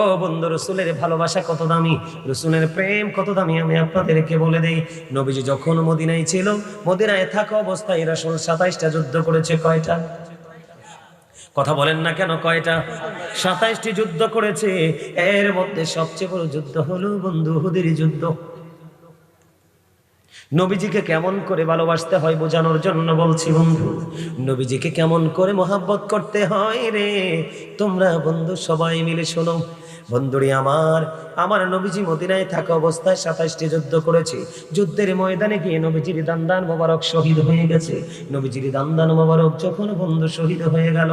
ও বন্ধু, রসুলের ভালোবাসা কত দামি, রসুলের প্রেম কত দামি আমি আপনাদেরকে বলে দেই। নবীজি যখন মদিনায় ছিল, মদিনায় থাকা অবস্থায় রাসূল 27টা যুদ্ধ করেছে। কয়টা? কথা বলেন না কেন, কয়টা? 27টি যুদ্ধ করেছে। এর মধ্যে সবচেয়ে বড় যুদ্ধ হলো বন্ধু উহুদের যুদ্ধ। নবীজিকে কেমন করে ভালোবাসতে হয় বোঝানোর জন্য বলছি বন্ধু। নবীজিকে কেমন করে মহাব্বত করতে হয় রে, তোমরা বন্ধু সবাই মিলে শোনো। বন্ধুরে আমার, আমার নবীজি মদিনায় থাকা অবস্থায় 27টি যুদ্ধ করেছে। যুদ্ধের ময়দানে গিয়ে নবীজির দান্দান মোবারক শহীদ হয়ে গেছে। নবীজির দান্দান মোবারক যখন বন্ধু শহীদ হয়ে গেল,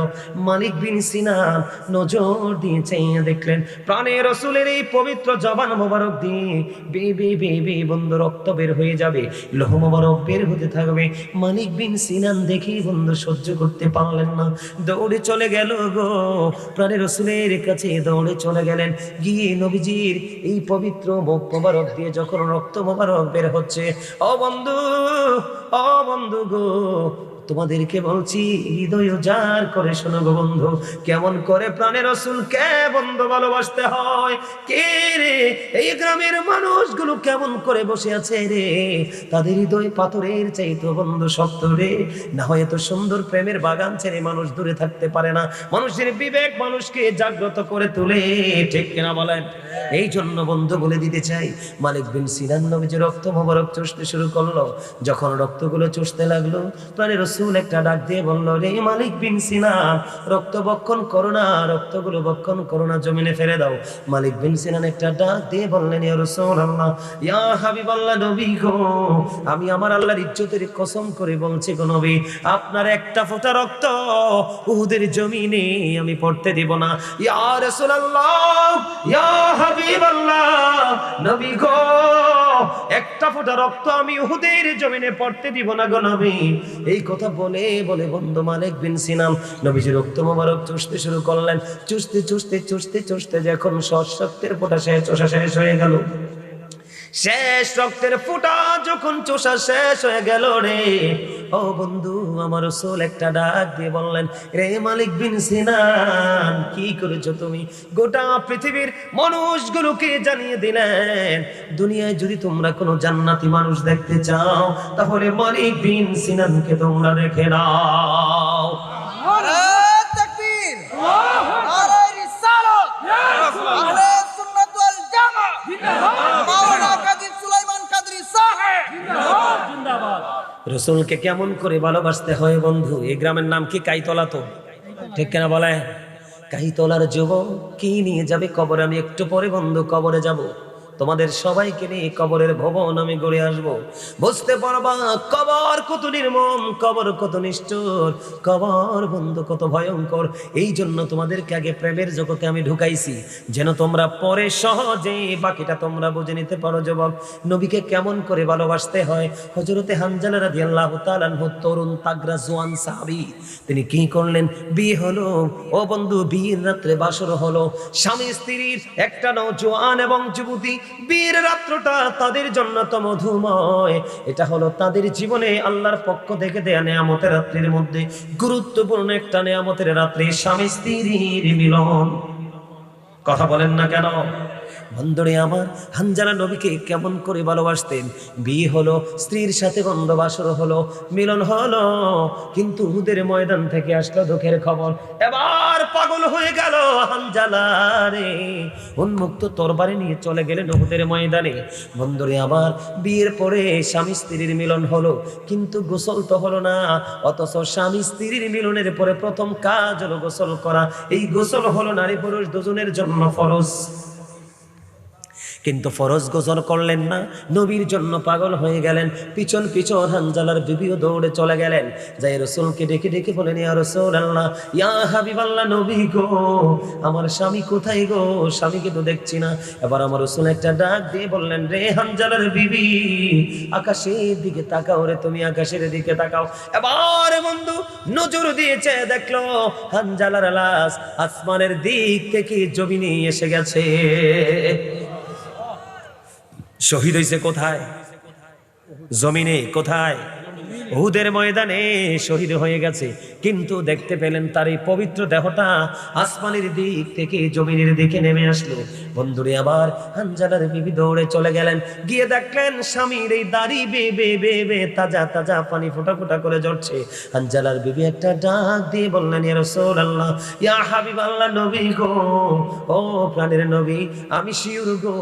মালিক বিন সিনান নজর দিয়ে চাইয়া দেখলেন প্রাণের রাসূলের এই পবিত্র জবান মোবারক দিয়ে বেবি বেবি বন্ধু রক্ত বের হয়ে যাবে, লোহ মোবারক বের হতে থাকবে। মালিক বিন সিনান দেখি বন্ধু সহ্য করতে পারলেন না, দৌড়ে চলে গেল গো প্রাণের রাসূলের কাছে, দৌড়ে চলে গেলেন। গিয়ে নবীজির এই পবিত্র মুখ মোবারক দিয়ে যখন রক্ত মোবারক বের হচ্ছে, ও বন্ধু, ও বন্ধু গো, তোমাদেরকে বলছি হৃদয় উজাড় করে শোনো গো বন্ধু, কেমন করে প্রাণের রাসূলকে বন্ধু ভালোবাসতে হয়। কে রে এই গ্রামের মানুষগুলো কেমন করে বসে আছে রে, তাদের হৃদয় পাথরের চাইতো বন্ধু শক্ত রে। না হয় এত সুন্দর প্রেমের বাগান ছেড়ে মানুষ দূরে থাকতে পারে না। মানুষের বিবেক মানুষকে জাগ্রত করে তোলে, ঠিক কিনা বলেন? এই জন্য বন্ধু বলে দিতে চাই, মালিক বিন সিনান নবীজি রক্ত মোবারক চুষতে শুরু করলো। যখন রক্তগুলো চুষতে লাগলো, প্রাণের রাসূল একটা ডাক দিয়ে বলল, রে মালিক বিন সিনান, রক্ত বক্ষণ করো না, রক্তগুলো বক্ষণ করো না, জমিনে ফেলে দাও। মালিক বিন সিনান একটা ডাক দিয়ে বললেন, ইয়া রাসূলুল্লাহ, ইয়া হাবিবাল্লাহ, নবী গো, আমি আমার আল্লাহর ইজ্জতের কসম করে বলছি গো নবী, আপনার একটা ফোঁটা রক্ত উহুদের জমিনে আমি পড়তে দেব না। ইয়া রাসূলুল্লাহ, ইয়া হাবিবাল্লাহ, নবী গো, একটা ফোঁটা রক্ত আমি উহুদের জমিনে পড়তে দিব না গো নবী। এই কথা বলে বলে বন্ধু মালিক বিন সিনান নবীজি রক্ত মোবারক চুষতে শুরু করলেন। চুষতে চুষতে চুষতে চুষতে যখন রক্তের ফোঁটা চোষা শেষ হয়ে গেল, শেষ রক্তের ফোঁটা যখন চোষা শেষ হয়ে গেল রে, ও বন্ধু আমার রাসূল একটা ডাক দিয়ে বললেন, রে মালিক বিন সিনান, কি করেছো তুমি? গোটা পৃথিবীর মানুষগুলোকে জানিয়ে দিলেন, দুনিয়ায় যদি তোমরা কোনো জান্নাতি মানুষ দেখতে চাও, তাহলে মালিক বিন সিনানকে তোমরা রেখে নাও। নারে তাকবীর, নারে রিসালাত, আহলে সুন্নাত ওয়াল জামাত, মাওলানা কাজী সুলাইমান কাদরী সাহেব জিন্দাবাদ। রাসূলকে কেমন করে ভালোবাসতে হয় বন্ধু। এই গ্রামের নাম কি? কাইতলা, তো ঠিক কিনা বলে? কাইতলার যুবক কি নিয়ে যাবে কবরে? আমি একটু পরে বন্ধু কবরে যাব, তোমাদের সবাইকে নিয়ে কবরের ভবন আমি গড়ে আসব। বুঝতে পারবা কবর কত নির্মম, কবর কত নিষ্ঠুর, কবর বন্ধু কত ভয়ঙ্কর। এই জন্য তোমাদেরকে আগে প্রেমের জগতে আমি ঢুকাইছি, যেন তোমরা পরে সহজে বাকিটা তোমরা বুঝে নিতে পারো। যুবক নবীকে কেমন করে ভালোবাসতে হয়। হযরতে হানজালা রাদিয়াল্লাহু তাআলা আনহু তরুণ তাগড়া জওয়ান সাহাবী, তিনি কি করলেন? বিয়ে হলো, ও বন্ধু, বিয়ের রাত্রে বাসর হলো। স্বামী স্ত্রীর একটা নওজোয়ান এবং যুবতী, বিয়ের রাত্রটা তাদের জন্য তো মধুময়। এটা হলো তাদের জীবনে আল্লাহর পক্ষ থেকে দেয়া নেয়ামতের রাত্রির মধ্যে গুরুত্বপূর্ণ একটা নেয়ামতের রাত্রি, স্বামী স্ত্রীর মিলন। কথা বলেন না কেন? বন্ধুরে আমার, হানজালা নবীকে কেমন করে ভালোবাসতেন। বিয়ে হলো, স্ত্রীর সাথে বন্ধবাসর হলো, মিলন হলো, কিন্তু উহুদের ময়দান থেকে আসলো দুঃখের খবর। এবার পাগল হয়ে গেল হানজালা রে, উন্মুক্ত তরবারি নিয়ে চলে গেলেন উহুদের ময়দানে। বন্ধুরে আমার, বিয়ের পরে স্বামী স্ত্রীর মিলন হলো, কিন্তু গোসল তো হলো না। অথচ স্বামী স্ত্রীর মিলনের পরে প্রথম কাজ হলো গোসল করা। এই গোসল হলো নারী পুরুষ দুজনের জন্য ফরজ, কিন্তু ফরজ গোসল করলেন না, নবীর জন্য পাগল হয়ে গেলেন। পিছন পিছন হানজালার বিবিও দৌড়ে চলে গেলেন, যাই রাসূলকে ডেকে ডেকে বলেন, ইয়া রাসূলুল্লাহ, ইয়া হাবিবাল্লাহ, নবী গো, আমার স্বামী কোথায় গো? স্বামীকে তো দেখছি না। এবার আমার রাসূল একটা ডাক দিয়ে বললেন, রে হানজালার বিবি, আকাশের দিকে তাকাও রে, তুমি আকাশের দিকে তাকাও। এবার বন্ধু নজর দিয়েছে, দেখলো হানজালার লাশ আসমানের দিক থেকে জমিনে এসে গেছে। শহীদ হয়েছে কোথায়? জমিনে। কোথায়? উহুদের ময়দানে শহীদ হয়ে গেছে, কিন্তু দেখতে পেলেন তার এই পবিত্র দেহটা আসমানের দিক থেকে জমিনের দিকে নেমে আসলো। বন্ধুরে আবার হানজালার বিবি দৌড়ে চলে গেলেন, গিয়ে দেখলেন স্বামীর এই দাড়ি বেয়ে বেয়ে তাজা তাজা পানি ফোঁটা ফোঁটা করে ঝরছে। হানজালার বিবি একটা ডাক দিয়ে বললেন, ইয়া রাসূলুল্লাহ, ইয়া হাবিবাল্লাহ, নবী গো, ও প্রাণের নবী, আমি শিওর গো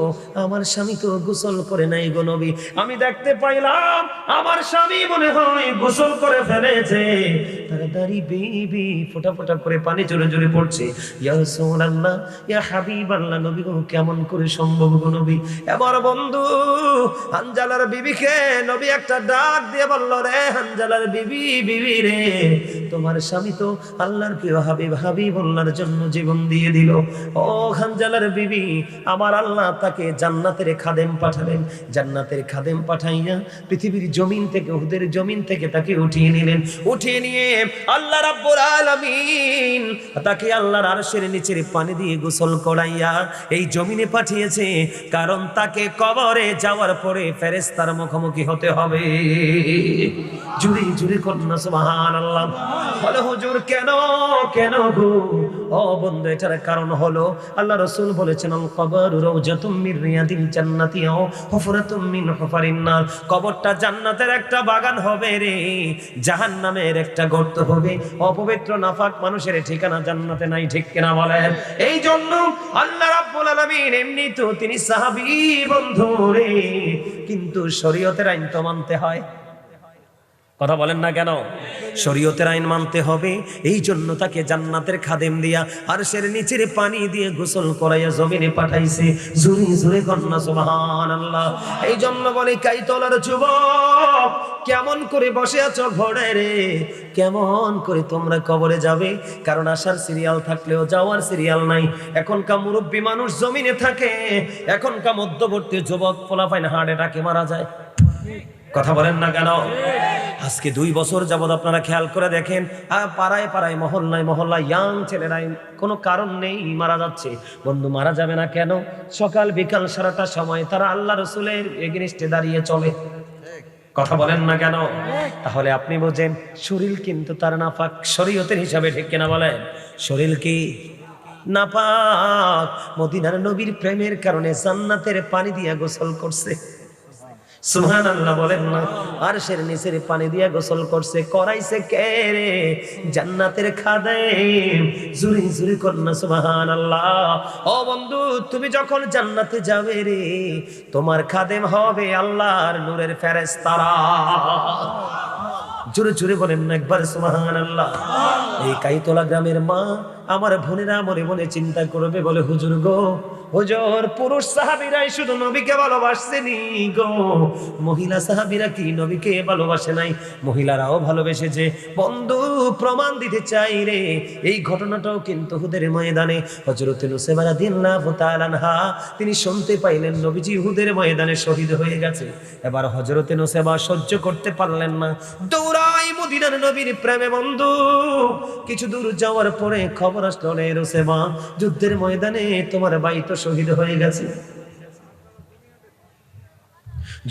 আমার স্বামী তো গোসল করে নাই গো নবী। আমি দেখতে পাইলাম আমার স্বামী মনে হয় গোসল করে ফেলেছে, তার দাড়ি বেবি ফোঁটা ফোঁটা করে পানি জোরে জোরে পড়ছে। ইয়া রাসূলুল্লাহ, ইয়া হাবিবাল্লাহ, নবী গো কেমন করে সম্ভব গো নবী? এবার বন্ধু হানজালার বিবিকে নবী একটা ডাক দিয়ে বলল, রে হানজালার বিবি, বিবি রে, তোমার স্বামী তো আল্লাহর প্রিয় হাবিব, হাবিবুল্লাহর জন্য জীবন দিয়ে দিল। ও হানজালার বিবি, আমার আল্লাহ তাকে জান্নাতের খাদেম পাঠালেন। জান্নাতের খাদেম পাঠাইয়া পৃথিবীর জমিন থেকে, উহুদের জমিন থেকে তাকে উঠিয়ে নিলেন। উঠিয়ে নিয়ে আল্লাহ রাব্বুল আলামিন তাকে আল্লাহর আরশের নিচের পানি দিয়ে গোসল করাইয়া এই জমিনে পাঠিয়েছে, কারণ তাকে কবরে যাওয়ার পরে ফেরেশতার মুখোমুখি হতে হবে। জুড়ে জুড়ে কন্যা সুবহানাল্লাহ। বলে হুজুর কেন কেন গো? ও বন্ধু, এটার কারণ হলো আল্লাহ রাসূল বলেছেন, আল কবরু রাউজাতুম মির রিয়াদিল জান্নাতি আও হুফরাতুম মিন হুফারিন নার। কবরটা জান্নাতের একটা বাগান হবে রে, জাহান্নামের একটা গর্ত হবে। অপবিত্র নাফাক মানুষের ঠিকানা জান্নাতে নাই, ঠিক কিনা বলেন? এই জন্য আল্লাহ রাব্বুল আলামিন এমনি তো তিনি সাহাবী বন্ধু রে, কিন্তু শরীয়তের আইন তো মানতে হয়। কথা বলেন না কেন? শরীয়তের আইন মানতে হবে। এই জন্য তাকে জান্নাতের খাদেম দিয়া আরশের নিচের পানি দিয়ে গোসল করাইয়া জমিনে পাঠাইছে। জুরি জুরি কন্যা সুবহানাল্লাহ। এই জন্য বলে, কাইতলার যুবক, কেমন করে বসে আছো ঘরে রে? কেমন করে তোমরা কবরে যাবে? কারণ আসার সিরিয়াল থাকলেও যাওয়ার সিরিয়াল নাই। এখনকার মুরব্বী মানুষ জমিনে থাকে, এখনকার মধ্যবর্তী যুবক পোলাপাইন হার্ট অ্যাটাকে মারা যায়। কথা বলেন না কেন? আজকে 2 বছর যাবত আপনারা খেয়াল করে দেখেন, পাড়ায় পাড়ায় মহল্লায় মহল্লায় ইয়াং ছেলেরাই কোনো কারণ নেই মারা যাচ্ছে। বন্ধু, মারা যাবে না কেন? সকাল বিকাল সারাটা সময় তারা আল্লাহ রাসূলের এগেইনস্টে দাঁড়িয়ে চলে। কথা বলেন না কেন? তাহলে আপনি বোঝেন, শরীর কিন্তু তার নাপাক শরীয়তের হিসাবে, ঠিক কিনা বলেন? শরীর কি নাপাক? মদিনার নবীর প্রেমের কারণে জান্নাতের পানি দিয়া গোসল করছে। সুবহানাল্লাহ বলেন না? আরশের নিচের পানি দিয়া গোসল করছে। করাইছে কে রে? জান্নাতের খাদেম। জুরি জুরি কন্যা সুবহানাল্লাহ। ও বন্ধু, তুমি যখন জান্নাতে যাবে রে, তোমার খাদেম হবে আল্লাহর নূরের ফেরেশতারা। জোরে জোরে বলেন না একবার সুবহানাল্লাহ। এই কাইতলা গ্রামের মা আমার বোনেরা মনে মনে চিন্তা করবে, বলে, হুজুর গো, হুজুর, পুরুষ সাহাবীরাই শুধু নবীকে ভালোবাসেনি গো, মহিলা সাহাবীরা কি নবীকে ভালোবাসে নাই? মহিলারাও ভালোবেসেছে। বন্ধু, প্রমাণ দিতে চাই রে, এই ঘটনাটাও কিন্তু উহুদের ময়দানে হযরত নুসাইবা রাদিয়াল্লাহু তাআলা আনহা তিনি শুনতে পাইলেন নবীজি উহুদের ময়দানে শহীদ হয়ে গেছে। এবার হযরত নুসাইবা সহ্য করতে পারলেন না, দৌড়াই মদিনার নবীর প্রেমে। বন্ধু, কিছু দূর যাওয়ার পরে খবর আসলো, রে নুসাইবা, যুদ্ধের ময়দানে তোমার ভাই তো শহীদ হয়ে গেছে।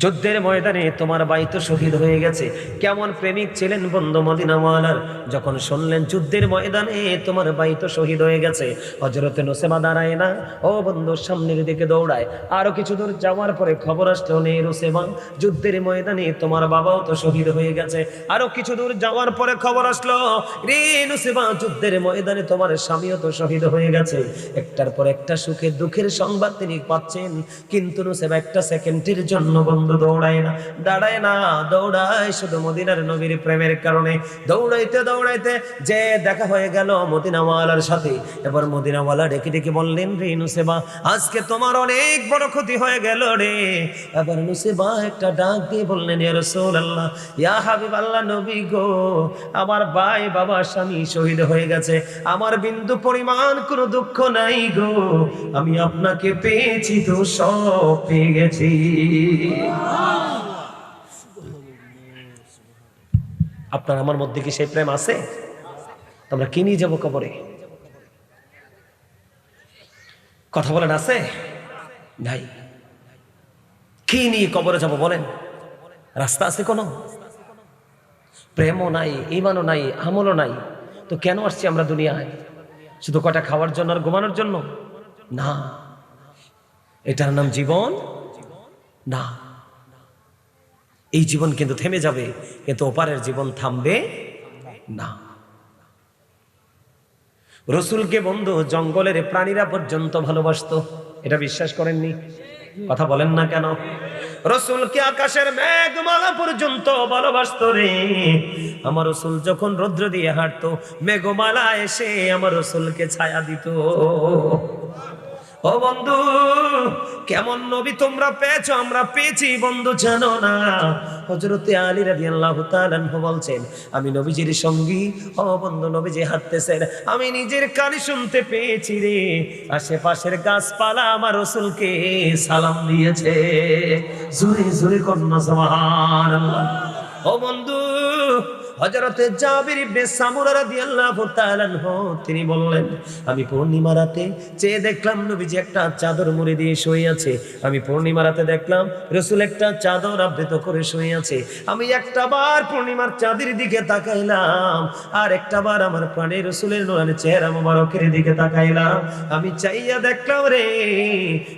যুদ্ধের ময়দানে তোমার ভাই তো শহীদ হয়ে গেছে। কেমন প্রেমিক ছিলেন বন্ধু মদিনাওয়ালার! যখন শুনলেন যুদ্ধের ময়দানে তোমার ভাই তো শহীদ হয়ে গেছে, হযরত নুসাইবা দাঁড়ায় না, ও বন্ধু সামনের দিকে দৌড়ায়। আরো কিছু দূর যাওয়ার পরে খবর আসলো, নে নুসাইবা, যুদ্ধের ময়দানে তোমার বাবাও তো শহীদ হয়ে গেছে। আরো কিছু দূর যাওয়ার পরে খবর আসলো, রে নুসাইবা, যুদ্ধের ময়দানে তোমার স্বামীও তো শহীদ হয়ে গেছে। একটার পর একটা সুখের দুঃখের সংবাদ তিনি পাচ্ছেন, কিন্তু নুসাইবা একটা সেকেন্ডের জন্য বন্ধু দৌড়ায় না, দাঁড়ায় না, দৌড়ায় শুধু মদিনার নবীর প্রেমের কারণে। দৌড়াইতে দৌড়াইতে যে দেখা হয়ে গেল মদিনাওয়ালার সাথে। এবার মদিনাওয়ালা ডেকে ডেকে বললেন, রে নুসাইবা, আজকে তোমার অনেক বড় ক্ষতি হয়ে গেল রে। এবার নুসাইবা একটা ডাক দিয়ে বললেন, ইয়া রাসূলুল্লাহ, ইয়া হাবিবাল্লাহ, নবী গো, আমার ভাই, বাবা, স্বামী শহীদ হয়ে গেছে। আমার বিন্দু পরিমাণ কোনো দুঃখ নাই গো, আমি আপনাকে পেয়েছি তো সব পেয়ে গেছি। আপনার আমার মধ্যে কি সেই প্রেম আছে? আমরা কি নিয়ে যাবো কবরে? কথা বলেন, আছে ভাই? কি নিয়ে কবরে যাব বলেন? রাস্তা আছে কোনো? প্রেমও নাই, ঈমানও নাই, আমলও নাই, তো কেন আসছি আমরা দুনিয়ায়? শুধু কটা খাওয়ার জন্য আর ঘুমানোর জন্য? না, এটার নাম জীবন না। এই জীবন কিন্তু থেমে যাবে, কিন্তু ওপারের জীবন থামবে না। রসুলকে বন্ধু জঙ্গলের প্রাণীরা পর্যন্ত ভালোবাসতো, এটা বিশ্বাস করেননি? কথা বলেন না কেন? রসুলকে আকাশের মেঘমালা পর্যন্ত ভালোবাসতো রে। আমার রসুল যখন রৌদ্র দিয়ে হাঁটতো, মেঘমালা এসে আমার রসুলকে ছায়া দিত। ও বন্ধু, কেমন নবী তোমরা পেয়েছো, আমরা পেয়েছি বন্ধু, জানো না? হযরতে আলী রাদিয়াল্লাহু তাআলা আনহু বলছেন, আমি নবীজির সঙ্গী, ও বন্ধু নবীজি হাঁটতেছেন, আমি নিজের কানে শুনতে পেয়েছি রে, আশেপাশের গাছপালা আমার রাসূলকে সালাম দিয়েছে। জোরে জোরে কন্যা সুবহানাল্লাহ। ও বন্ধু, হযরতে জাবির ইবনে সামুরা রাদিয়াল্লাহু তাআলা আনহু তিনি বললেন, আমি পূর্ণিমা রাতে চেয়ে দেখলাম নবীজি একটা চাদর মুড়ি দিয়ে শুয়ে আছে। আমি পূর্ণিমা রাতে দেখলাম রাসূল একটা চাদর আবৃত করে শুয়ে আছে। আমি একটা বার পূর্ণিমার চাঁদের দিকে তাকাইলাম, আর একটা বার আমার প্রাণের রাসূলের নূরানি চেহারা মোবারকের দিকে তাকাইলাম। আমি চাইয়া দেখলাম রে,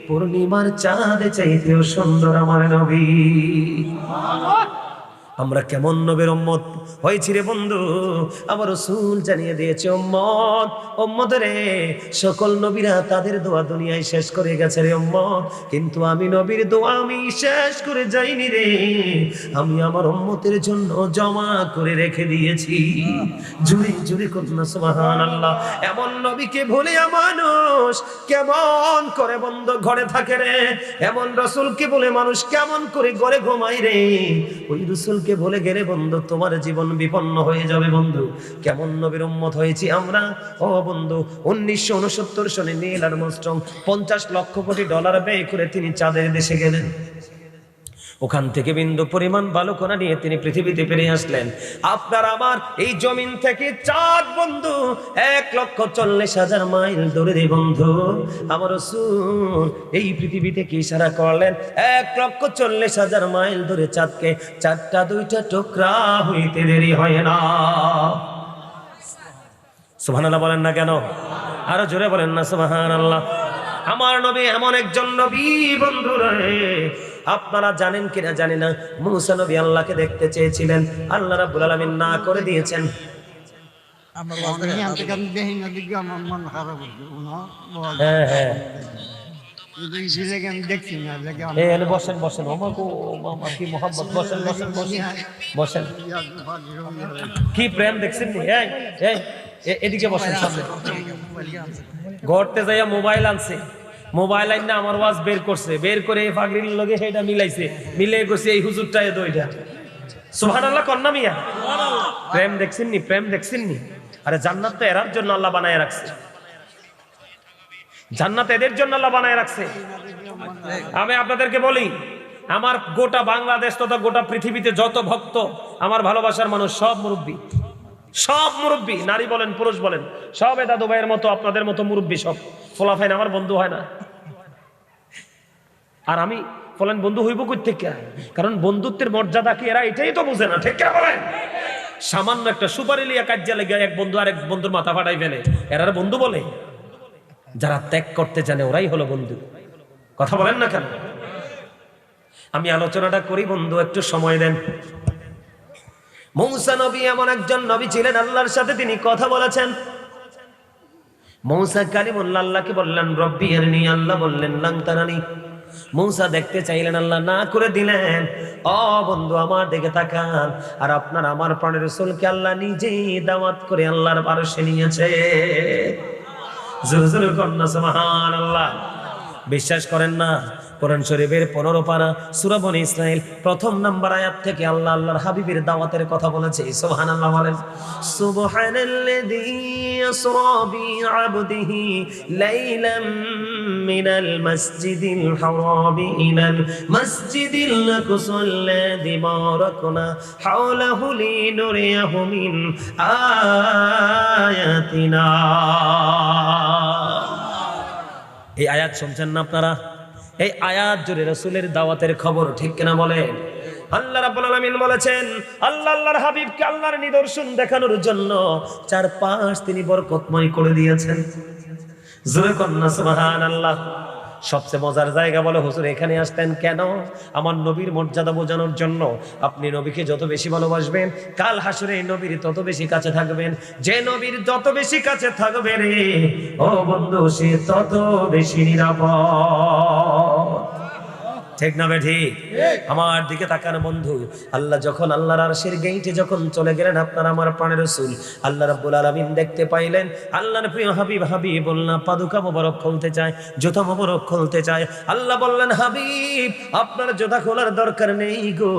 পূর্ণিমার চাঁদ চাইতেও সুন্দর আমার নবী। আমরা কেমন নবীর উম্মত হয়েছি রে বন্ধু? আমার রাসূল জানিয়ে দিয়েছে, উম্মত উম্মত রে, সকল নবীরা তাদের দোয়া দুনিয়ায় শেষ করে গেছে রে উম্মত, কিন্তু আমি নবীর দোয়া আমি শেষ করে যাইনি রে, আমি আমার উম্মতের জন্য জমা করে রেখে দিয়েছি। জুড়ে জুড়ে কন্যা সুবহানাল্লাহ। এমন নবীকে ভুলে মানুষ কেমন করে বন্ধ ঘরে থাকে রে, এমন রাসূলকে বলে মানুষ কেমন করে ঘরে ঘুমায় রে। ওই রাসূলকে ভুলে গেলে বন্ধু তোমার জীবন বিপন্ন হয়ে যাবে বন্ধু। কেমন নবীর উম্মত হয়েছি আমরা। ও বন্ধু, 1969 সনে নীল আর্মস্ট্রং $50 লক্ষ কোটি ব্যয় করে তিনি চাঁদের দেশে গেলেন। ওখান থেকে বিন্দু পরিমাণ বালুকণা নিয়ে তিনি পৃথিবীতে ফিরে আসলেন। আপনার আমার এই জমিন থেকে চাঁদ বন্ধু 1,40,000 মাইল দূরে রে বন্ধু। আমার রাসূল এই পৃথিবী থেকে ইশারা করলেন, 1,40,000 মাইল দূরে চাঁদকে 4টা 2টা টুকরা হইতে দেরি হয় না। সুবহানাল্লাহ বলেন না কেন? আরো জোরে বলেন না সুবহানাল্লাহ। আমার নবী এমন একজন নবী বন্ধু রে, আপনারা জানেন কিনা জানি না, মুসা নবী আল্লাহকে দেখতে চেয়েছিলেন, আল্লাহ রাব্বুল আলামিন না করে দিয়েছেন। হ্যাঁ হ্যাঁ, বসেন বসেন, কি মহব্বত, বসেন বসেন বসেন বসেন। কি প্রেম দেখছেন নি? এদিকে বসেন, সামনে। ঘরতে যাইয়া মোবাইল আনছে, মোবাইল আইন না আমার ওয়াজ বের করছে, বের করে পাগড়ির লগে সেটা মিলাইছে, মিলে করছে এই হুজুরটা এ দইটা। সুবহানাল্লাহ কন্যা মিয়া, প্রেম দেখছেন নি? প্রেম দেখছেন নি? আরে জান্নাত তো এরার জন্য আল্লাহ বানায় রাখছে, জান্নাত এদের জন্য আল্লাহ বানায় রাখছে। আমি আপনাদেরকে বলি, আমার গোটা বাংলাদেশ তথা গোটা পৃথিবীতে যত ভক্ত, আমার ভালোবাসার মানুষ, সব মুরব্বী, সব মুরব্বী, নারী বলেন পুরুষ বলেন, সব এ দাদু ভাইয়ের মতো আপনাদের মতো মুরব্বী, সব ফোলাফাইন আমার বন্ধু হয় না। আর আমি ফলান বন্ধু হইব কই থেকে? কারণ বন্ধুত্বের মর্যাদা কি এরা এটাই তো বুঝে না, ঠিক কিনা বলেন? সামান্য একটা সুপারি লিয়া কাজ্যা লেগে এক বন্ধু আরেক বন্ধুর মাথা ফাটাই ফেলে, এরা বন্ধু বলে? যারা ত্যাগ করতে জানে ওরাই হলো বন্ধু। কথা বলেন না কেন? আমি আলোচনাটা করি বন্ধু, একটু সময় দেন। মূসা নবী এমন একজন নবী ছিলেন, আল্লাহর সাথে তিনি কথা বলেছেন। মূসা কালিমুল্লাহ আল্লাহকে বললেন রব্বি আরনি, আল্লাহ বললেন লান তারানি। মূসা দেখতে চাইলেন, আল্লাহ না করে দিলেন। ও বন্ধু আমার দিকে তাকান, আর আপনার আমার প্রাণের রাসূলকে আল্লাহ নিজেই দাওয়াত করে আল্লাহর আরশে নিয়েছে। জোরে জোরে কন্যা সুবহানাল্লাহ। বিশ্বাস করেন না? কোরআন শরীফের 15 পারা সূরা বনী ইসরাইল 1 নম্বর আয়াত থেকে আল্লাহ আল্লাহর হাবিবের দাওয়াতের কথা বলেছে। সুবহানাল্লাহ বলেন, সুবহানাল্লাযী ইয়াসরা বিআবদিহি লাইলাম মিনাল মাসজিদিল হারামি ইলাল মাসজিদিল আকসাল্লাযী বারাকনা হাওলাহু লিনুরিয়াহু মিন আয়াতিনা। এই আয়াত শুনছেন না আপনারা? এই আয়াত জুড়ে রাসূলের দাওয়াতের খবর, ঠিক কিনা বলেন? আল্লাহ রাব্বুল আলামিন বলেছেন আল্লাহর হাবিবকে আল্লাহর নিদর্শন দেখানোর জন্য চারপাশ তিনি বরকতময় করে দিয়েছেন। জোরে কন্যা সুবহানাল্লাহ। সবচেয়ে মজার জায়গা বলে হুজুর এখানে আসতেন কেন? আমার নবীর মর্যাদা বোঝানোর জন্য। আপনি নবীকে যত বেশি ভালোবাসবেন কাল হাসরে নবীর তত বেশি কাছে থাকবেন। যে নবীর যত বেশি কাছে থাকবে রে ও বন্ধু সে তত বেশি নিরাপদ। ঠিক না ঠিক? আমার দিকে তাকান বন্ধু। আল্লাহ যখন আল্লাহর আরশের গেইটে যখন চলে গেলেন আপনার আমার প্রাণের রাসূল আল্লাহ রাব্বুল আলামিন দেখতে পাইলেন আল্লাহর প্রিয় হাবিব বললেন পাদুকা মোবারক খুলতে চায়, জুতা মোবারক খুলতে চায়। আল্লাহ বললেন হাবিব আপনার জুতা খোলার দরকার নেই গো,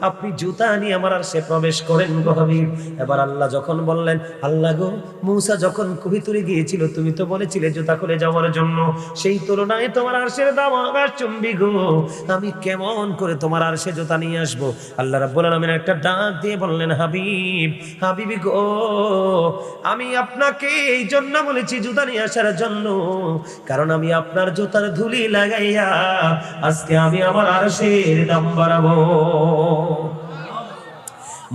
আপনি জুতা নিয়ে আমার আরশে প্রবেশ করেন গো হাবিব। এবার আল্লাহ যখন বললেন আল্লাহ গো মূসা যখন ভিতরে গিয়েছিল তুমি তো বলেছিলে জুতা খুলে যাওয়ার জন্য, সেই তুলনায় তোমার আরশের দাম আকাশ চুম্বি গো, আমি কেমন করে তোমার আরশে জুতা নিয়ে আসবো? আল্লাহ রাব্বুল আলামিন একটা ডাক দিয়ে বললেন হাবিবি গো আমি আপনাকে এই জন্য বলেছি জুতা নিয়ে আসার জন্য, কারণ আমি আপনার জুতার ধুলি লাগাইয়া আজকে আমি আমার আরশের দাম বাড়াবো।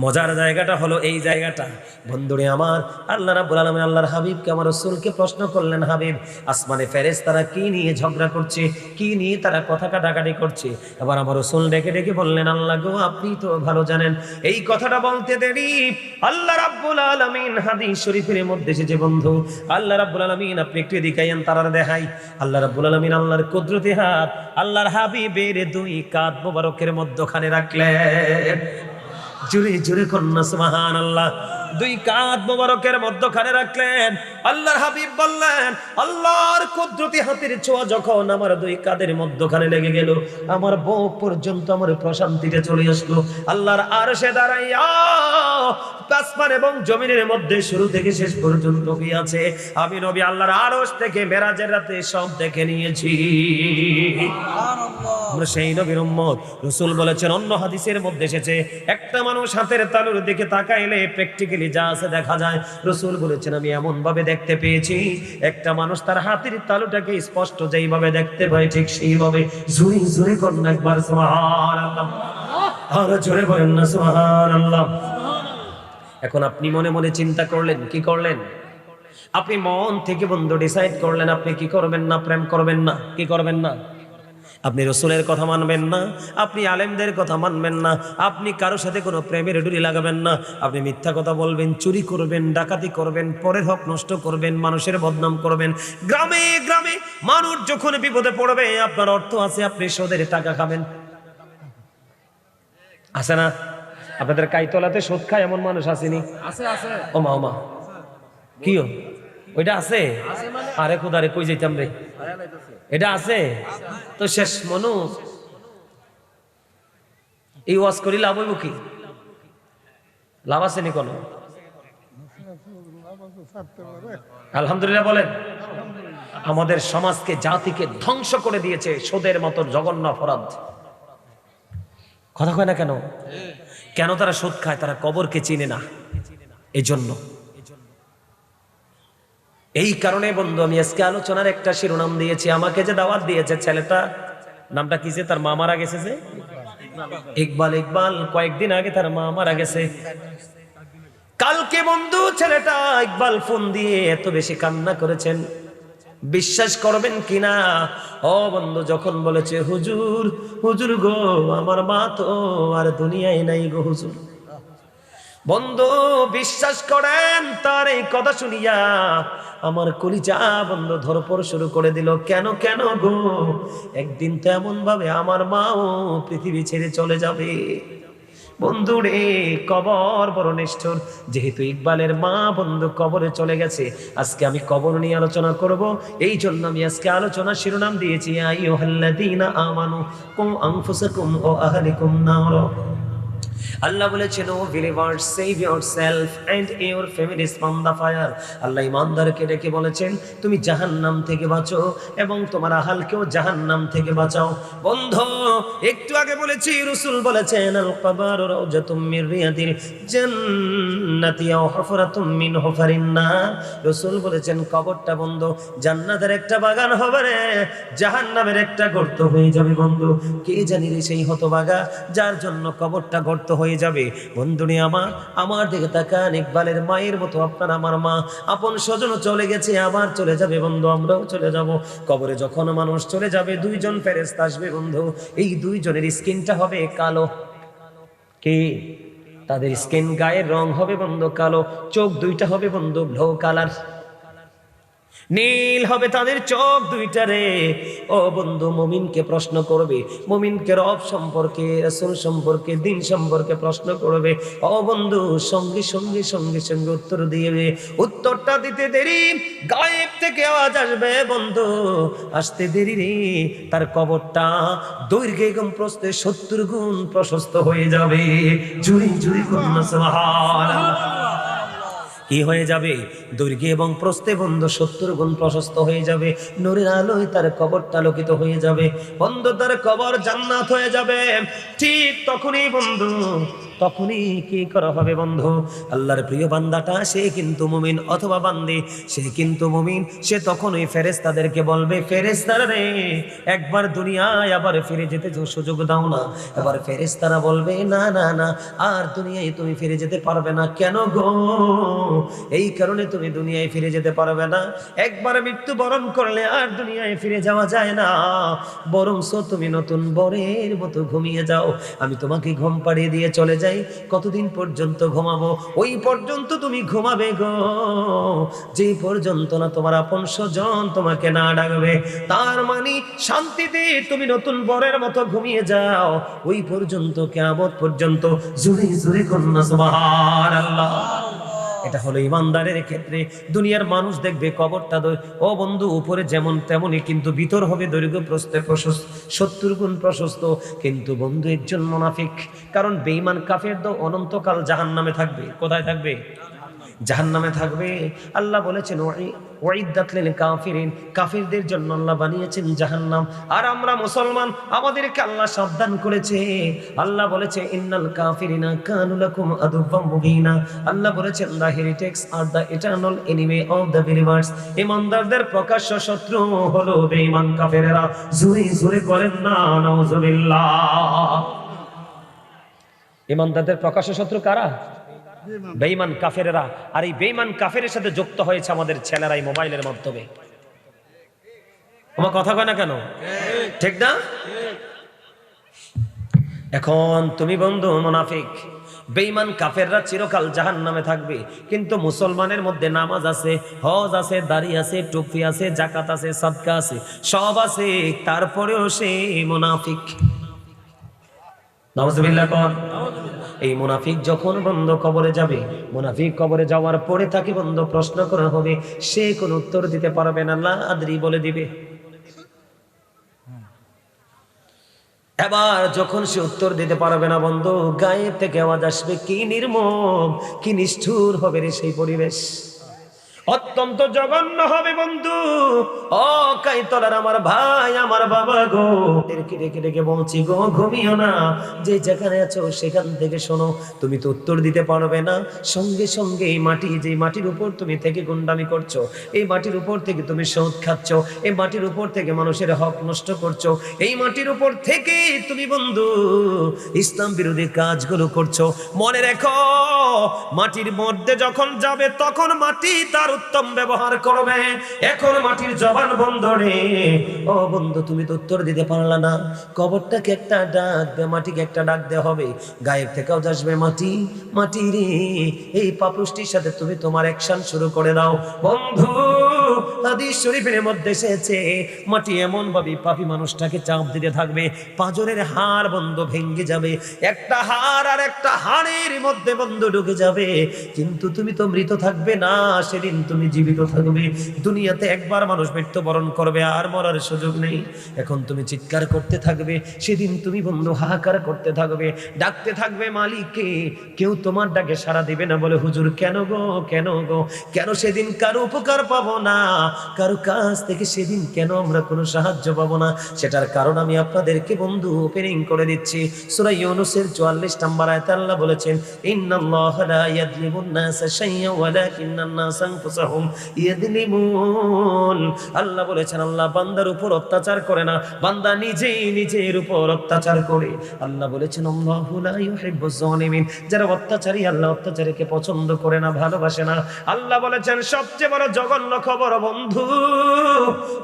মজার জায়গাটা হলো এই জায়গাটা বন্ধুরে আমার। আল্লাহ রাব্বুল আলামিন আল্লাহর হাবিবকে আমার রাসূলকে প্রশ্ন করলেন হাবিব আসমানে ফেরেশতারা কি নিয়ে ঝগড়া করছে, কি নিয়ে তারা কথা কাটাকাটি করছে? এবার আমার রাসূল ডেকে ডেকে বললেন আল্লাহ গো আপনি তো ভালো জানেন। এই কথাটা বলতে দেরি আল্লাহ রাব্বুল আলামিন হাদিস শরীফের মধ্যে এসেছে বন্ধু আল্লাহ রাব্বুল আলামিন আপনি একটু দেখাইয়েন তারার দেখাই। আল্লাহ রাব্বুল আলামিন আল্লাহর কুদরতি হাত আল্লাহর হাবিবের দুই কাঁধ মোবারকের মধ্যখানে রাখলেন। জুরে জুরে কন্যা সুবহানাল্লাহ। দুই কাঁধ মোবারকের মধ্যখানে রাখলেন। আল্লাহর হাবিব বললেন আল্লাহর কুদরতি হাতের ছোঁয়া যখন আমার দুই কাঁধের মধ্যখানে লেগে গেল আমার বুক পর্যন্ত আমার প্রশান্তিতে চলে আসলো। আল্লাহর আরশে দাঁড়াইয়া আসমান এবং জমিনের মধ্যে শুরু থেকে শেষ পর্যন্ত কি আছে আমি নবী আল্লাহর আরশ থেকে মেরাজের রাতে সব দেখে নিয়েছি। আমরা সেই নবীর উম্মত। রাসূল বলেছেন অন্য হাদিসের মধ্যে এসেছে একটা মানুষ হাতের তালুর দিকে তাকাইলে প্র্যাকটিক্যালি যা আছে দেখা যায়। রাসূল বলেছেন আমি এমন ভাবে দেখতে পেয়েছি একটা মানুষ তার হাতের তালুটাকে স্পষ্ট যেইভাবে দেখতে পায় ঠিক সেইভাবে। জোরে জোরে করুন একবার সুবহানাল্লাহ, আর জোরে বলেন না সুবহানাল্লাহ। এখন আপনি মনে মনে চিন্তা করলেন, কি করলেন? আপনি মন থেকে বন্ধু ডিসাইড করলেন আপনি কি করবেন না, প্রেম করবেন না, কি করবেন না। আপনি রাসূলের কথা মানবেন না, আপনি আলেমদের কথা মানবেন না, আপনি কারোর সাথে কোনো প্রেমের ডুরি লাগাবেন না, আপনি মিথ্যা কথা বলবেন, চুরি করবেন, ডাকাতি করবেন, পরের হক নষ্ট করবেন, মানুষের বদনাম করবেন। গ্রামে গ্রামে মানুষ যখন বিপদে পড়বে আপনার অর্থ আছে আপনি সুদের টাকা খাবেন। আছে না? আপনাদের কাইতলাতে সুদ খায় এমন মানুষ আসেনি? আছে আছে। ওমা ওমা কিও ওইটা আছে? আরে খুদারে কই যাইতাম রে, এটা আছে তো শেষ মনু। এই ওয়াজ করি লাভ হইব কি? লাভ আছে নি কোনো? আলহামদুলিল্লাহ বলেন। আমাদের সমাজকে জাতিকে ধ্বংস করে দিয়েছে সুদের মতো জঘন্য অপরাধ। কথা কয় না কেন? কেন তারা সুদ খায়? তারা কবরকে চিনে না, এই জন্য। এই কারণে বন্ধু আমি আজকে আলোচনার একটা শিরোনাম দিয়েছি। আমাকে যে দাওয়াত দিয়েছে ছেলেটা নামটা কি যে তার মা মারা গেছে, যে ইকবাল। ইকবাল কয়েকদিন আগে তার মা মারা গেছে। কালকে বন্ধু ছেলেটা ইকবাল ফোন দিয়ে এত বেশি কান্না করেছেন বিশ্বাস করবেন কিনা। ও বন্ধু যখন বলেছে হুজুর হুজুর গো আমার মা তো আর দুনিয়ায় নাই গো হুজুর। বন্ধু বিশ্বাস করেন তার এই কথা শুনিয়া আমার কলিজা বন্ধু ধরপড় শুরু করে দিল। কেন কেন গো? একদিন তো এমন ভাবে আমার মাও পৃথিবী ছেড়ে চলে যাবে। বন্ধু রে কবর বড় নিষ্ঠুর। যেহেতু ইকবালের মা বন্ধু কবরে চলে গেছে, আজকে আমি কবর নিয়ে আলোচনা করব। এই জন্য আমি আজকে আলোচনা শিরোনাম দিয়েছি আইয়ুহাল্লাযীনা আমানু কু আনফুসাকুম ওয়া আহলিকুম নার। আল্লাহ বলেছেন, O believers, save yourself and your families from the fire. আল্লাহ ঈমানদারকে ডেকে বলেছেন, তুমি জাহান্নাম থেকে বাঁচো এবং তোমার আহালকেও জাহান্নাম থেকে বাঁচাও। বন্ধু, একটু আগে বলেছি, রাসূল বলেছেন, আল কবরু রাউজাতুম মির রিয়াদিল জান্নাতি আও হুফরাতুম মিন হুফারিন নার। রাসূল বলেছেন, কবরটা বন্ধু জান্নাতের একটা বাগান হবে রে, জাহান্নামের একটা গর্ত হয়ে যাবে। বন্ধু, কে জানি রে সেই হতভাগা যার জন্য কবরটা গর্ত হয়ে যাবে। বন্ধুনি আমার দিকে তাকান, ইকবালের মায়ের মতো আপনার আমার মা, আপন স্বজন চলে গেছে, আবার চলে যাবে। বন্ধু, আমরাও চলে যাব। কবরে যখন মানুষ চলে যাবে, দুইজন ফেরেশতা আসবে। বন্ধু, এই দুইজনের স্কিনটা হবে কালো। কে? তাদের স্কিন, গায়ের রং হবে বন্ধু কালো, চোখ দুইটা হবে বন্ধু ব্লু কালার, নীল হবে তাদের চোখ দুইটা রে। ও বন্ধু, মুমিনকে প্রশ্ন করবে, মুমিনকে রব সম্পর্কে, রাসূল সম্পর্কে, দিন সম্পর্কে প্রশ্ন করবে। ও বন্ধু, সঙ্গে সঙ্গে সঙ্গে সঙ্গে উত্তর দিবে। উত্তরটা দিতে দেরি, গায়েব থেকে আওয়াজ আসবে বন্ধু, আসতে দেরি রে, তার কবরটা দৈর্ঘ্যে এবং প্রস্থে 70 গুণ প্রশস্ত হয়ে যাবে। জুরি জুরি করুন সুবহানাল্লাহ। কি হয়ে যাবে? দৈর্ঘ্যে এবং প্রস্থে বন্ধু 70 গুণ প্রশস্ত হয়ে যাবে। নূরের আলোয় তার কবরটা আলোকিত হয়ে যাবে। বন্ধু, তার কবর জান্নাত হয়ে যাবে। ঠিক তখনই বন্ধু, তখনই কি করা হবে বন্ধু? আল্লাহর প্রিয় বান্দাটা, সে কিন্তু মুমিন অথবা বান্দি, সে কিন্তু মুমিন, সে তখন ওই ফেরেশতাদেরকে বলবে, ফেরেশতারা রে, একবার দুনিয়ায় আবার ফিরে যেতে সুযোগ দাও না। এবার ফেরেশতারা বলবে, না না না, আর দুনিয়ায় তুমি ফিরে যেতে পারবে না। কেন গো? এই কারণে তুমি দুনিয়ায় ফিরে যেতে পারবে না, একবার মৃত্যুবরণ করলে আর দুনিয়ায় ফিরে যাওয়া যায় না। বরঞ্চ তুমি নতুন বরের মতো ঘুমিয়ে যাও, আমি তোমাকে ঘুম পাড়িয়ে দিয়ে চলে যাই। কতদিন পর্যন্ত ঘুমাবো? ওই পর্যন্ত তুমি ঘুমাবে গো, যে পর্যন্ত না তোমার আপন স্বজন তোমাকে না ডাকবে। তার মানে শান্তিতে তুমি নতুন বরের মতো ঘুমিয়ে যাও, ওই পর্যন্ত, কিয়ামত পর্যন্ত। জোরে জোরে কন্যা সুবহানাল্লাহ। এটা হলো ইমানদারের ক্ষেত্রে। দুনিয়ার মানুষ দেখবে কবরটা, ও বন্ধু, উপরে যেমন তেমনই, কিন্তু ভিতর হবে দৈর্ঘ্য প্রস্থে 70 গুণ প্রশস্ত। কিন্তু বন্ধু, একজন মুনাফিক, কারণ বেঈমান কাফের তো অনন্তকাল জাহান্নামে থাকবে। কোথায় থাকবে? জাহান্নামে থাকবে। আল্লাহ বলেছেন, ওয়াইদাত লিল কাফিরিন, কাফিরদের জন্য আল্লাহ বানিয়েছেন জাহান্নাম। আর আমরা মুসলমান, আমাদেরকে আল্লাহ সাবধান করেছে। আল্লাহ বলেছে, ইন্নাল কাফিরিনা কানু লাকুম আদুওয়াম মুবিনা। আল্লাহ বলেছেন, the heretics are the eternal enemy of the believers. ঈমানদারদের প্রকাশ্য শত্রু হলো বেঈমান কাফেরেরা। জোরে জোরে করেন না নাউজুবিল্লাহ। ঈমানদারদের প্রকাশ্য শত্রু কারা? বেঈমান কাফেরেরা। আর এই বেঈমান কাফেরের সাথে যুক্ত হয়েছে আমাদের ছেলেরাই মোবাইলের মাধ্যমে। আমার কথা কয় না কেন? ঠিক না? এখন তুমি বন্ধু মুনাফিক, বেঈমান কাফেররা চিরকাল জাহান্নামে থাকবে। কিন্তু মুসলমানের মধ্যে নামাজ আছে, হজ আছে, দাড়ি আছে, টুপি আছে, যাকাত আছে, সাদকা আছে, সব আছে, তারপরেও সে মুনাফিক। নাউজুবিল্লাহ কোন? এই মুনাফিক যখন বন্ধ কবরে যাবে, মুনাফিক কবরে যাওয়ার পরে তাকে বন্ধ প্রশ্ন করা হবে, সে কোনো উত্তর দিতে পারবে না, লা আদরি বলে দিবে। এবার যখন সে উত্তর দিতে পারবে না বন্ধু, গায়েব থেকে আওয়াজ আসবে, কি নির্মম, কি নিষ্ঠুর হবে রে সেই পরিবেশ। অত্যন্ত জঘন্য হবে বন্ধু। ও কাইতলার আমার ভাই, আমার বাবা গো, ডেকে ডেকে ডেকে বলছি গো, ঘুমিও না, যে যেখানে আছো সেখান থেকে শোনো। তুমি তো উত্তর দিতে পারবে না। সঙ্গে সঙ্গে এই মাটি, যে মাটির উপর তুমি থেকে গুন্ডামি করছো, এই মাটির উপর থেকে তুমি সুদ খাচ্ছ, এই মাটির উপর থেকে মানুষের হক নষ্ট করছো, এই মাটির উপর থেকে তুমি বন্ধু ইসলাম বিরোধী কাজগুলো করছো, মনে রেখো, মাটির মধ্যে যখন যাবে তখন মাটি তার উত্তম ব্যবহার করবে। এখন মাটির জবান বন্ধ রে। ও বন্ধু, তুমি তো উত্তর দিতে পারলা না। কবরটাকে একটা ডাক দে, মাটিকে একটা ডাক দেওয়া হবে। গায়েব থেকেও আসবে, মাটি, মাটি রে, এই পাপুষ্টির সাথে তুমি তোমার অ্যাকশন শুরু করে দাও। বন্ধু, হাদিস শরীফের মধ্যে এসেছে মাটি এমন ভাবে পাপী মানুষটাকে চাপ দিতে থাকবে, পাঁজরের হাড় বন্ধু ভেঙে যাবে, একটা হাড় আর একটা হাড়ের মধ্যে বন্ধু ঢুকে যাবে, কিন্তু তুমি তো মৃত থাকবে না, সেদিন তুমি জীবিত থাকবে। দুনিয়াতে একবার মানুষ মৃত্যুবরণ করবে, আর মরার সুযোগ নেই। এখন তুমি চিৎকার করতে থাকবে, সেদিন তুমি বন্ধু হাহাকার করতে থাকবে, ডাকতে থাকবে মালিককে, কেউ তোমার ডাকে সাড়া দিবে না। বলে হুজুর কেন গো, কেন গো, কেন সেদিন কারো উপকার পাবো না, কারো কাছ থেকে সেদিন কেন আমরা কোনো সাহায্য পাবো না? সেটার কারণ আমি আপনাদেরকে বন্ধু ওপেনিং করে দিচ্ছি। সূরা ইউনূসের 44 নম্বর আয়াতে আল্লাহ বলেছেন, ইন্নাল্লাহা লা ইয়াযলিমুন নাসা শাইয়্যান ওয়ালাকিন্নান নাসা আনফুসাহুম ইয়াযলিমুন। আল্লাহ বলেছেন আল্লাহ বান্দার উপর অত্যাচার করে না, বান্দা নিজেই নিজের উপর অত্যাচার করে। আল্লাহ বলেছেন আল্লাহু লা ইউহিব্বুজ জালিমিন, যারা অত্যাচারী আল্লাহ অত্যাচারীকে পছন্দ করে না, ভালোবাসে না। আল্লাহ বলেছেন সবচেয়ে বড় জঘন্য খবর বন্ধু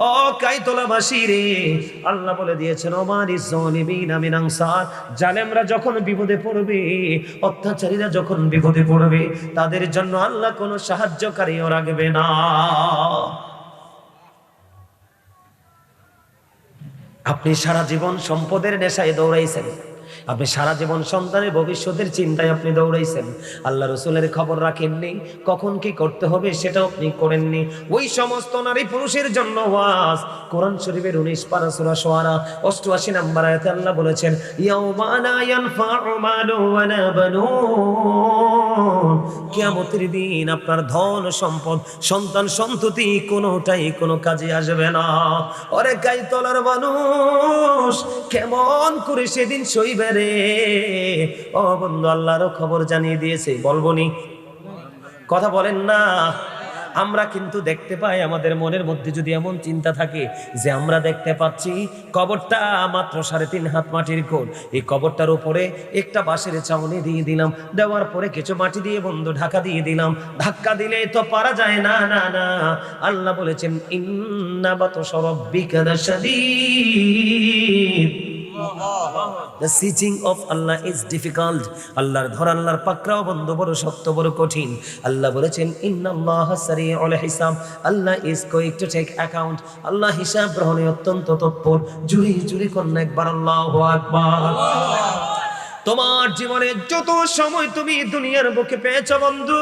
ও কাইতলাবাসী রে, আল্লাহ বলে দিয়েছেন ওমারিজ জালিমিনা মিন আনসার, জালেমরা যখন বিপদে পড়বে, অত্যাচারীরা যখন বিপদে পড়বে, তাদের জন্য আল্লাহ কোনো সাহায্যকারীও রাখবে না। আপনি সারা জীবন সম্পদের নেশায় দৌড়াইছেন, আপনি সারা জীবন সন্তানের ভবিষ্যতের চিন্তায় আপনি দৌড়াইছেন, আল্লাহ রসুলের খবর রাখেননি, কখন কি করতে হবে সেটাও আপনি করেননি। ওই সমস্ত নারী পুরুষের জন্য ওয়াজ। কোরআন শরীফের 19 পারা সূরা শুআরা 88 নম্বর আয়াতে আল্লাহ বলেছেন, ইয়াউমা লা ইয়ানফাউ মালুন ওয়ালা বানুন, কিয়ামতের দিন আপনার ধন সম্পদ সন্তান সন্ততি কোনোটাই কোনো কাজে আসবে না। ওরে গাইতলার মানুষ কেমন করে সেদিন সইবে রে? ও বন্ধু আল্লাহরও খবর জানিয়ে দিয়েছে, বলবনি? কথা বলেন না। আমরা কিন্তু দেখতে পাই, আমাদের মনের মধ্যে যদি এমন চিন্তা থাকে যে আমরা দেখতে পাচ্ছি কবরটা মাত্র 3.5 হাত মাটির কোণ, এই কবরটার উপরে একটা বাঁশের চাউনি দিয়ে দিলাম, দেওয়ার পরে কিছু মাটি দিয়ে বন্ধু ঢাকা দিয়ে দিলাম, ধাক্কা দিলে তো পারা যায় না। না না, আল্লাহ বলেছেন ইন্না বাতশা রাব্বিকা লাশাদীদ, The seeking of Allah is difficult. আল্লাহর ধর, আল্লাহর পাকড়াও বন্ধু বড় শক্ত, বড় কঠিন। আল্লাহ বলেছেন ইন্নাল্লাহা সারিউল হিসাব, আল্লাহ is going to take account, আল্লাহ হিসাব গ্রহণে অত্যন্ত তৎপর। জুরি জুরি করুন একবার আল্লাহু আকবার। তোমার জীবনে যত সময় তুমি দুনিয়ার বুকে পেয়েছো বন্ধু,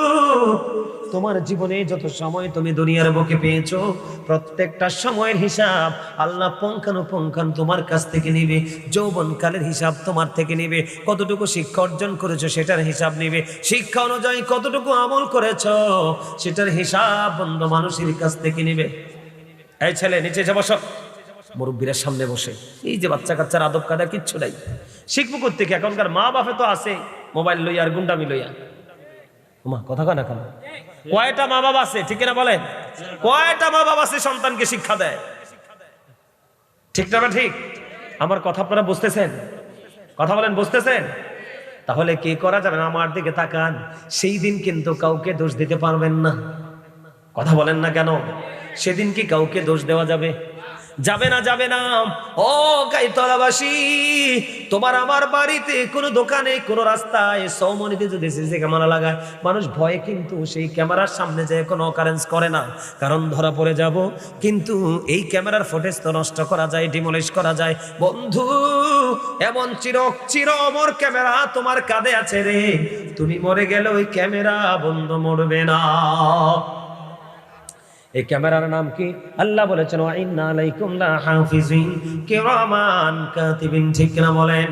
তোমার জীবনে যত সময় তুমি দুনিয়ার বুকে পেয়েছো, প্রত্যেকটা সময়ের হিসাব আল্লাহ পুঙ্খানুপুঙ্খান তোমার কাছ থেকে নেবে। যৌবনকালের হিসাব তোমার থেকে নেবে, কতটুকু শিক্ষা অর্জন করেছো সেটার হিসাব নেবে, শিক্ষা অনুযায়ী কতটুকু আমল করেছো সেটার হিসাব বন্ধু মানুষের কাছ থেকে নেবে। এই ছেলে নিচে যা বসো, মুরব্বীরা সামনে বসে। এই যে বাচ্চা কাচ্চার আদব কায়দা কিচ্ছু নাই, শিখবো কোত্থেকে? এখনকার মা বাপে তো আছে মোবাইল লইয়া আর গুন্ডামি লইয়া। মা কথা কয় না কেন? কয়টা মা বাবা আছে, ঠিক না বলেন? কয়টা মা বাবা আছে সন্তানকে শিক্ষা দেয়? ঠিক না ঠিক? আমার কথা আপনারা বুঝতেছেন? কথা বলেন, বুঝতেছেন? তাহলে কি করা যাবে? আমার দিকে তাকান, সেই দিন কিন্তু কাউকে দোষ দিতে পারবেন না। কথা বলেন না কেন? সেদিন কি কাউকে দোষ দেওয়া যাবে? যাবে না, যাবে না। ও গাইতলাবাসী, তোমার আমার বাড়িতে, কোনো দোকানে, কোনো রাস্তায়, সৌমনিতে যদি সিসি ক্যামেরা লাগায়, মানুষ ভয়ে কিন্তু সেই ক্যামেরার সামনে যেয়ে কোনো অকারেন্স করে না, কারণ ধরা পড়ে যাব। কিন্তু এই ক্যামেরার ফুটেজ তো নষ্ট করা যায়, ডিমলিশ করা যায়। বন্ধু, এমন চির অমর ক্যামেরা তোমার কাঁধে আছে রে, তুমি মরে গেলে ওই ক্যামেরা বন্ধ মরবে না। এই ক্যামেরার নাম কি? আল্লাহ বলেছেন ওয়া ইন্না আলাইকুম লাহাফিজিন কিরামান কাতিবিন, ঠিক না বলেন?